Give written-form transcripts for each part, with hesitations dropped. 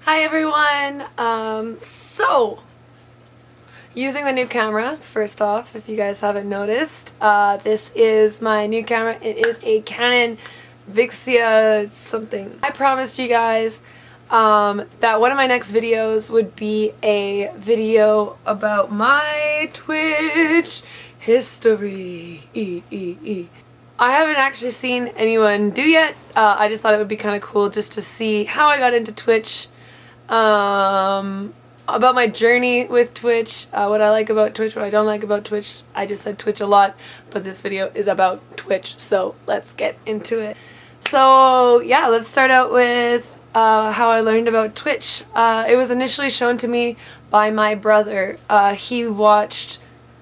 Hi everyone! Using the new camera, first off, if you guys haven't noticed, this is my new camera. It is a Canon Vixia something. I promised you guys that one of my next videos would be a video about my Twitch history. I haven't actually seen anyone do yet. I just thought it would be kind of cool just to see how I got into Twitch. About my journey with Twitch, what I like about Twitch, what I don't like about Twitch. I just said Twitch a lot, but this video is about Twitch, so let's get into it. So yeah, let's start out with how I learned about Twitch. It was initially shown to me by my brother. He watched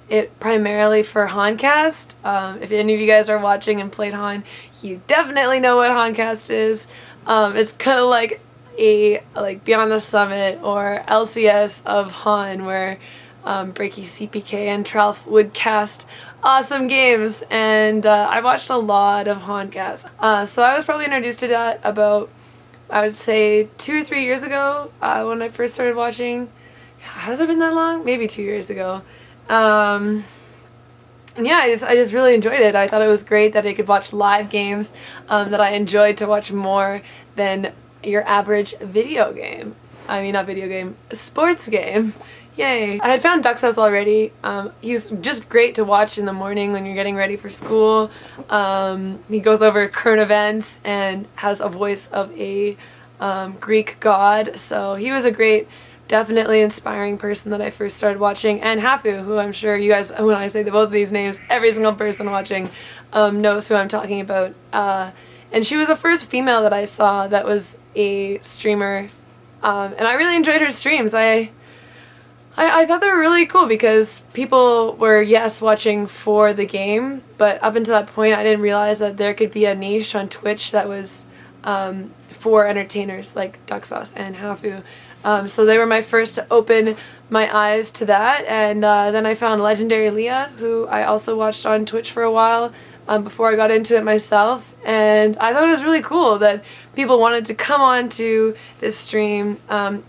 it primarily for Honcast. If any of you guys are watching and played Hon, you definitely know what Honcast is. It's kind of like Beyond the Summit or LCS of Hon, where Breaky, CPK, and Tralf would cast awesome games, and I watched a lot of Honcast. So I was probably introduced to that about, I would say, 2 or 3 years ago when I first started watching. Has it been that long? Maybe 2 years ago. And yeah, I just really enjoyed it. I thought it was great that I could watch live games that I enjoyed to watch more than your average video game. I mean, not video game, sports game. Yay. I had found Duck's House already. He's just great to watch in the morning when you're getting ready for school. He goes over current events and has a voice of a Greek god. So he was a great, definitely inspiring person that I first started watching. And Hafu, who I'm sure you guys, when I say both of these names, every single person watching knows who I'm talking about. And she was the first female that I saw that was a streamer, and I really enjoyed her streams. I thought they were really cool because people were, yes, watching for the game, but up until that point I didn't realize that there could be a niche on Twitch that was for entertainers like Duck Sauce and Hafu. So they were my first to open my eyes to that, and then I found Legendary Leah, who I also watched on Twitch for a while before I got into it myself, and I thought it was really cool that people wanted to come on to this stream.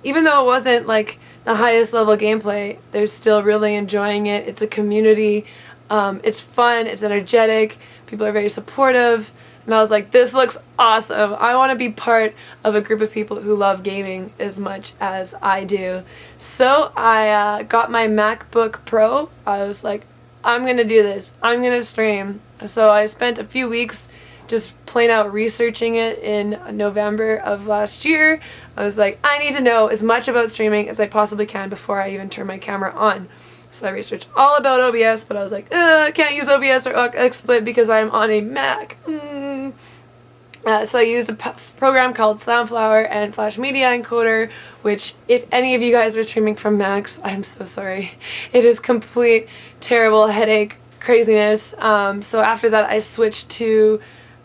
Even though it wasn't like the highest level gameplay, they're still really enjoying it. It's a community, it's fun, it's energetic, people are very supportive, and I was like, this looks awesome. I want to be part of a group of people who love gaming as much as I do. So I got my MacBook Pro. I was like, I'm gonna do this. I'm gonna stream. So I spent a few weeks just plain out researching it in November of last year. I was like, I need to know as much about streaming as I possibly can before I even turn my camera on. So I researched all about OBS, but I was like, I can't use OBS or XSplit because I'm on a Mac. So I used a program called Soundflower and Flash Media Encoder, which, if any of you guys are streaming from Macs, I'm so sorry. It is complete, terrible headache craziness. So after that I switched to,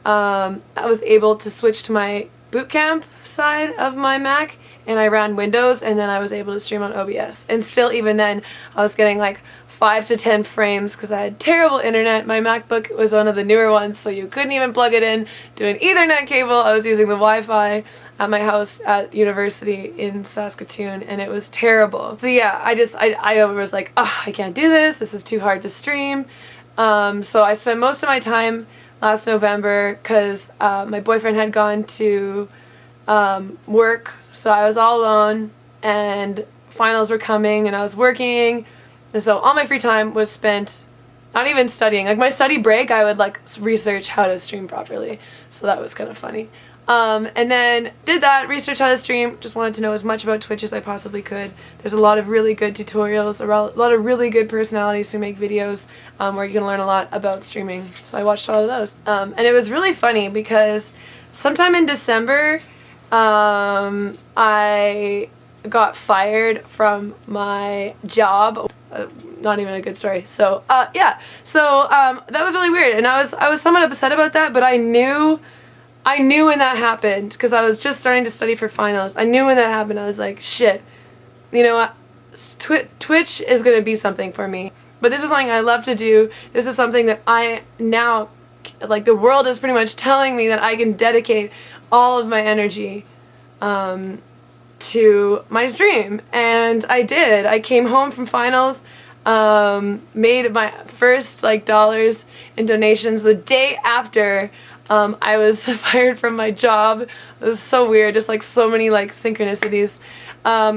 I was able to switch to my bootcamp side of my Mac, and I ran Windows, and then I was able to stream on OBS. And still, even then, I was getting like 5 to 10 frames because I had terrible internet. My MacBook was one of the newer ones, so you couldn't even plug it in to an Ethernet cable. I was using the Wi-Fi at my house at university in Saskatoon, and it was terrible. So yeah, I was like, oh, I can't do this. This is too hard to stream. So I spent most of my time last November because my boyfriend had gone to work, so I was all alone, and finals were coming, and I was working. And so all my free time was spent not even studying. Like my study break, I would like research how to stream properly. So that was kind of funny. And then did that, research how to stream, just wanted to know as much about Twitch as I possibly could. There's a lot of really good tutorials, a lot of really good personalities who make videos where you can learn a lot about streaming. So I watched a lot of those. And it was really funny because sometime in December, I got fired from my job. Not even a good story. So yeah, so that was really weird, and I was somewhat upset about that, but I knew when that happened because I was just starting to study for finals. I knew when that happened. I was like, shit, you know what, Twitch is gonna be something for me, but this is something I love to do. This is something that I now, like, the world is pretty much telling me that I can dedicate all of my energy to my stream, and I did. I came home from finals, made my first like dollars in donations the day after I was fired from my job. It was so weird, just like so many like synchronicities.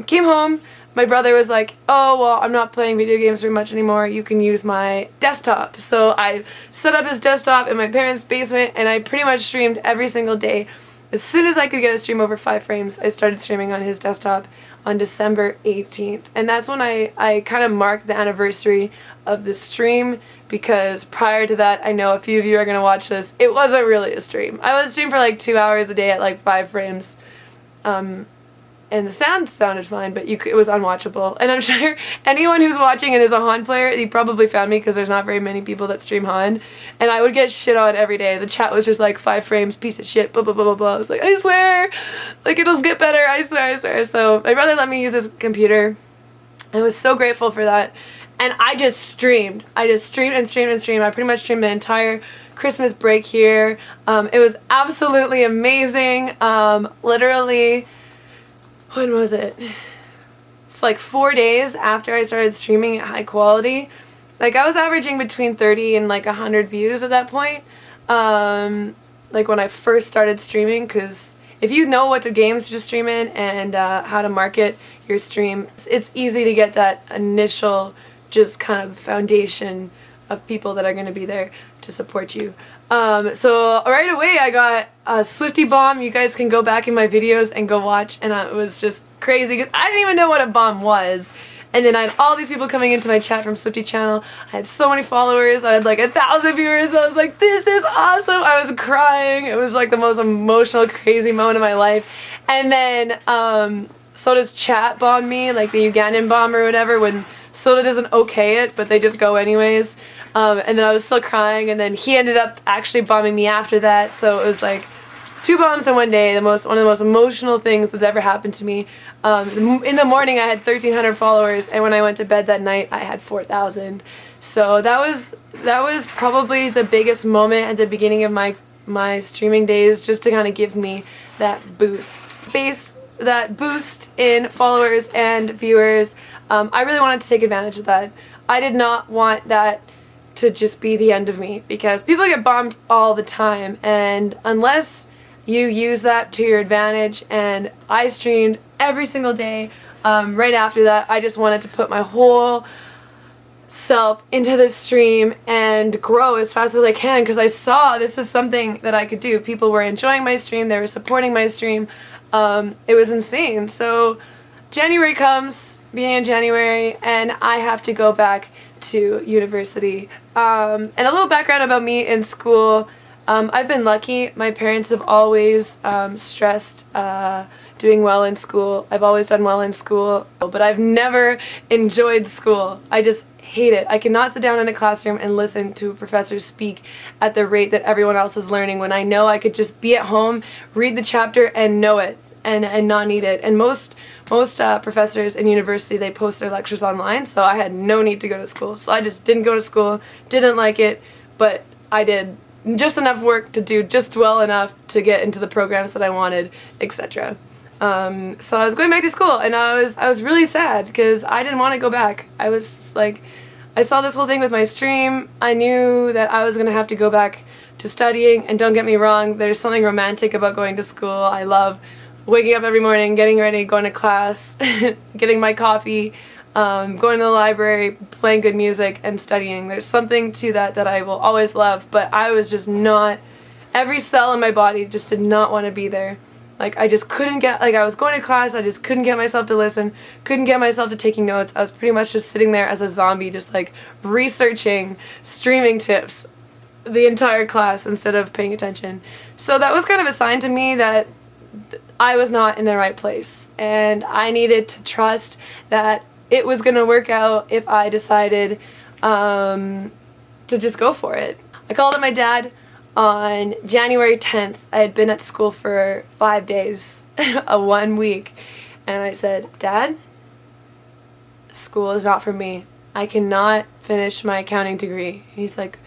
Came home, my brother was like, oh well, I'm not playing video games very much anymore, you can use my desktop. So I set up his desktop in my parents' basement, and I pretty much streamed every single day. As soon as I could get a stream over 5 frames, I started streaming on his desktop on December 18th. And that's when I kind of marked the anniversary of the stream, because prior to that, I know a few of you are going to watch this, it wasn't really a stream. I would stream for like 2 hours a day at like 5 frames. And the sound sounded fine, but it was unwatchable. And I'm sure anyone who's watching and is a Han player, you probably found me because there's not very many people that stream Han. And I would get shit on every day. The chat was just like 5 frames, piece of shit, blah blah blah blah blah. I was like, I swear, like it'll get better, I swear, I swear. So my brother let me use his computer. I was so grateful for that. And I just streamed. I just streamed and streamed and streamed. I pretty much streamed the entire Christmas break here. It was absolutely amazing. Literally, when was it? Like 4 days after I started streaming at high quality. Like I was averaging between 30 and like 100 views at that point. Like when I first started streaming, because if you know what games to stream in and how to market your stream, it's easy to get that initial just kind of foundation of people that are going to be there to support you. So right away I got a Swifty bomb. You guys can go back in my videos and go watch, and it was just crazy because I didn't even know what a bomb was. And then I had all these people coming into my chat from Swifty channel. I had so many followers. I had like 1,000 viewers. I was like, this is awesome. I was crying. It was like the most emotional, crazy moment of my life. And then Soda's chat bombed me, like the Ugandan bomb or whatever, when Soda doesn't okay it, but they just go anyways. And then I was still crying, and then he ended up actually bombing me after that. So it was like 2 bombs in one day. One of the most emotional things that's ever happened to me. In the morning I had 1,300 followers, and when I went to bed that night I had 4,000. So that was probably the biggest moment at the beginning of my streaming days, just to kind of give me that boost. That boost in followers and viewers. I really wanted to take advantage of that. I did not want that to just be the end of me, because people get bombed all the time, and unless you use that to your advantage, and I streamed every single day. Right after that, I just wanted to put my whole self into this stream and grow as fast as I can, because I saw this is something that I could do. People were enjoying my stream, they were supporting my stream. It was insane. So January comes, beginning of January, and I have to go back to university. And a little background about me in school. I've been lucky. My parents have always stressed doing well in school. I've always done well in school, but I've never enjoyed school. I just hate it. I cannot sit down in a classroom and listen to a professor speak at the rate that everyone else is learning, when I know I could just be at home, read the chapter, and know it, and not need it. And most professors in university, they post their lectures online, so I had no need to go to school. So I just didn't go to school, didn't like it, but I did just enough work to do just well enough to get into the programs that I wanted, etc. So I was going back to school, and I was really sad because I didn't want to go back. I was like, I saw this whole thing with my stream. I knew that I was going to have to go back to studying, and don't get me wrong, there's something romantic about going to school. I love waking up every morning, getting ready, going to class, getting my coffee, going to the library, playing good music, and studying. There's something to that that I will always love, but I was just not, every cell in my body just did not want to be there. Like, I just couldn't get, like, I was going to class, I just couldn't get myself to listen, couldn't get myself to taking notes. I was pretty much just sitting there as a zombie, just like researching streaming tips the entire class instead of paying attention. So that was kind of a sign to me that I was not in the right place, and I needed to trust that it was going to work out if I decided to just go for it. I called up my dad on January 10th. I had been at school for 5 days, 1 week, and I said, Dad, school is not for me. I cannot finish my accounting degree. And he's like,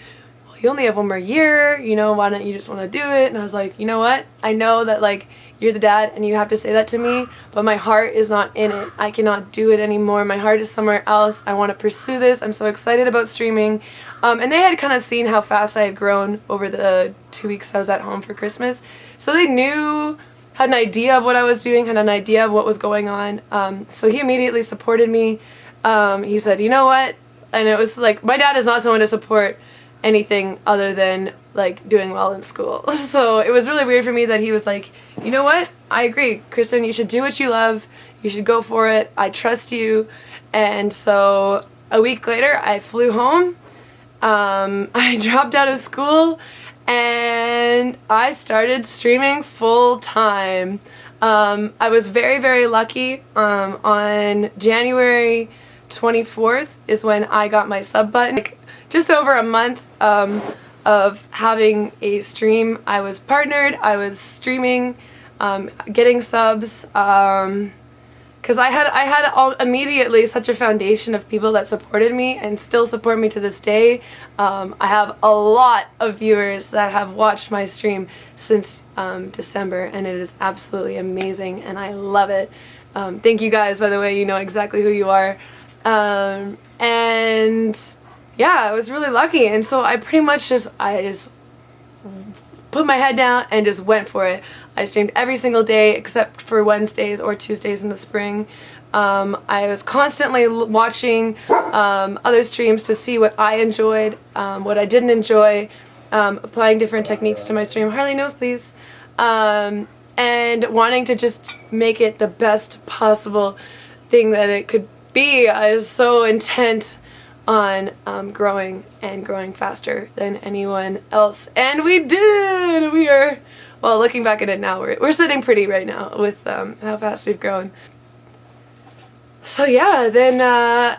well, you only have one more year, you know, why don't you just want to do it? And I was like, you know what, I know that like you're the dad and you have to say that to me, but my heart is not in it. I cannot do it anymore. My heart is somewhere else. I want to pursue this. I'm so excited about streaming. And they had kind of seen how fast I had grown over the 2 weeks I was at home for Christmas. So they knew, had an idea of what I was doing, had an idea of what was going on. So he immediately supported me. He said, you know what? And it was like, my dad is not someone to support anything other than like doing well in school. So it was really weird for me that he was like, you know what? I agree, Kristen, you should do what you love. You should go for it. I trust you. And so a week later, I flew home. I dropped out of school and I started streaming full time. I was very, very lucky. On January 24th is when I got my sub button. Like, just over a month of having a stream, I was partnered, I was streaming, getting subs, because I had immediately such a foundation of people that supported me and still support me to this day. I have a lot of viewers that have watched my stream since December, and it is absolutely amazing and I love it. Thank you guys, by the way, you know exactly who you are. And yeah, I was really lucky, and so I pretty much just put my head down and just went for it. I streamed every single day except for Wednesdays or Tuesdays in the spring. I was constantly watching other streams to see what I enjoyed, what I didn't enjoy, applying different techniques to my stream. Harley, no, please. And wanting to just make it the best possible thing that it could be. I was so intent on growing and growing faster than anyone else, and we did. We are, well, looking back at it now, we're sitting pretty right now with how fast we've grown. So yeah, then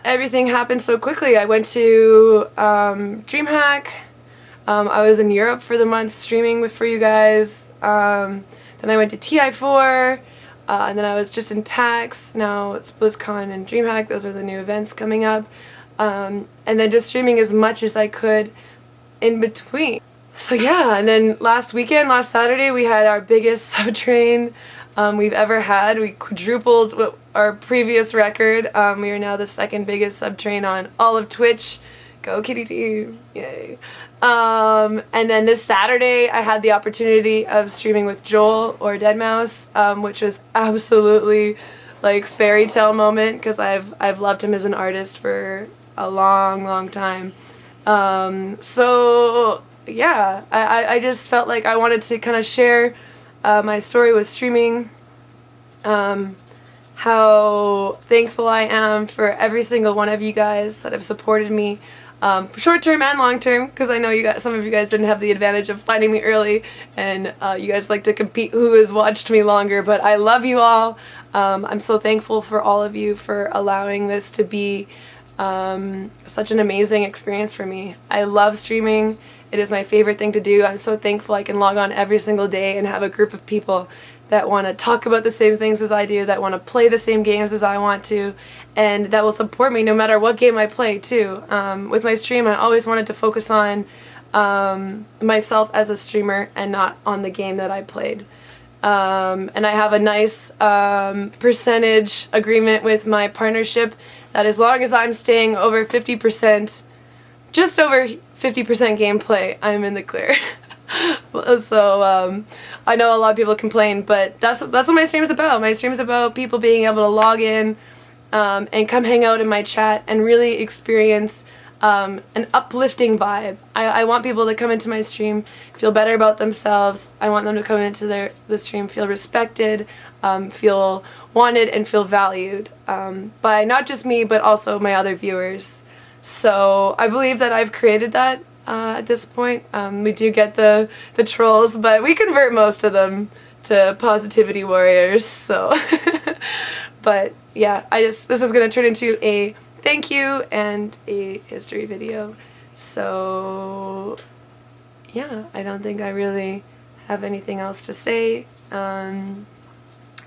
everything happened so quickly. I went to DreamHack. I was in Europe for the month streaming for you guys. Then I went to TI4. And then I was just in PAX. Now it's BlizzCon and DreamHack. Those are the new events coming up. And then just streaming as much as I could in between. So yeah, and then last Saturday, we had our biggest sub train we've ever had. We quadrupled our previous record. We are now the second biggest sub train on all of Twitch. Go Kitty team! Yay! And then this Saturday, I had the opportunity of streaming with Joel or Deadmau5, which was absolutely like fairy tale moment because I've loved him as an artist for a long time. So yeah, I just felt like I wanted to kind of share my story with streaming, how thankful I am for every single one of you guys that have supported me, for short term and long term, because I know some of you guys didn't have the advantage of finding me early, and you guys like to compete who has watched me longer, but I love you all. I'm so thankful for all of you for allowing this to be such an amazing experience for me. I love streaming. It is my favorite thing to do. I'm so thankful I can log on every single day and have a group of people that want to talk about the same things as I do, that want to play the same games as I want to, and that will support me no matter what game I play too. With my stream, I always wanted to focus on myself as a streamer and not on the game that I played. And I have a nice percentage agreement with my partnership that as long as I'm staying over 50%, just over 50% gameplay, I'm in the clear. So I know a lot of people complain, but that's what my stream is about. My stream is about people being able to log in and come hang out in my chat and really experience an uplifting vibe. I want people to come into my stream, feel better about themselves. I want them to come into the stream, feel respected, feel wanted, and feel valued by not just me, but also my other viewers. So I believe that I've created that at this point. We do get the trolls, but we convert most of them to positivity warriors. So, but yeah, this is gonna turn into a thank you and a history video. So yeah, I don't think I really have anything else to say.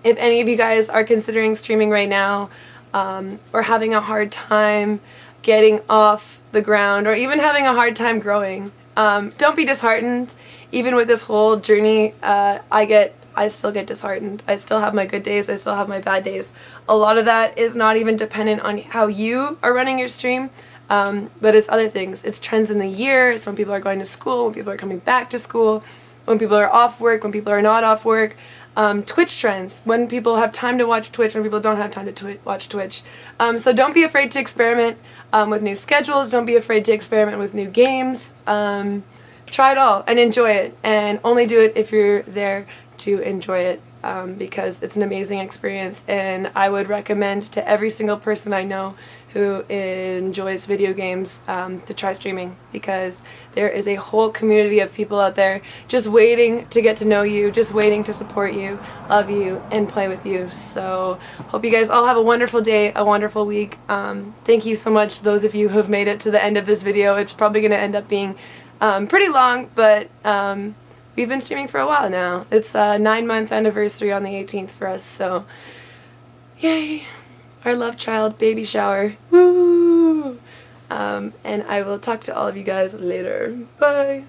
If any of you guys are considering streaming right now, or having a hard time getting off the ground, or even having a hard time growing, Don't be disheartened. Even with this whole journey, I still get disheartened. I still have my good days, I still have my bad days. A lot of that is not even dependent on how you are running your stream, but it's other things. It's trends in the year, it's when people are going to school, when people are coming back to school, when people are off work, when people are not off work. Twitch trends, when people have time to watch Twitch, when people don't have time to watch Twitch. So don't be afraid to experiment with new schedules, don't be afraid to experiment with new games. Try it all and enjoy it, and only do it if you're there to enjoy it, because it's an amazing experience, and I would recommend to every single person I know who enjoys video games to try streaming, because there is a whole community of people out there just waiting to get to know you, just waiting to support you, love you, and play with you. So hope you guys all have a wonderful day, a wonderful week. Thank you so much, those of you who have made it to the end of this video. It's probably going to end up being pretty long, but we've been streaming for a while now. It's a 9-month anniversary on the 18th for us, so yay! Our love child baby shower. Woo! And I will talk to all of you guys later. Bye!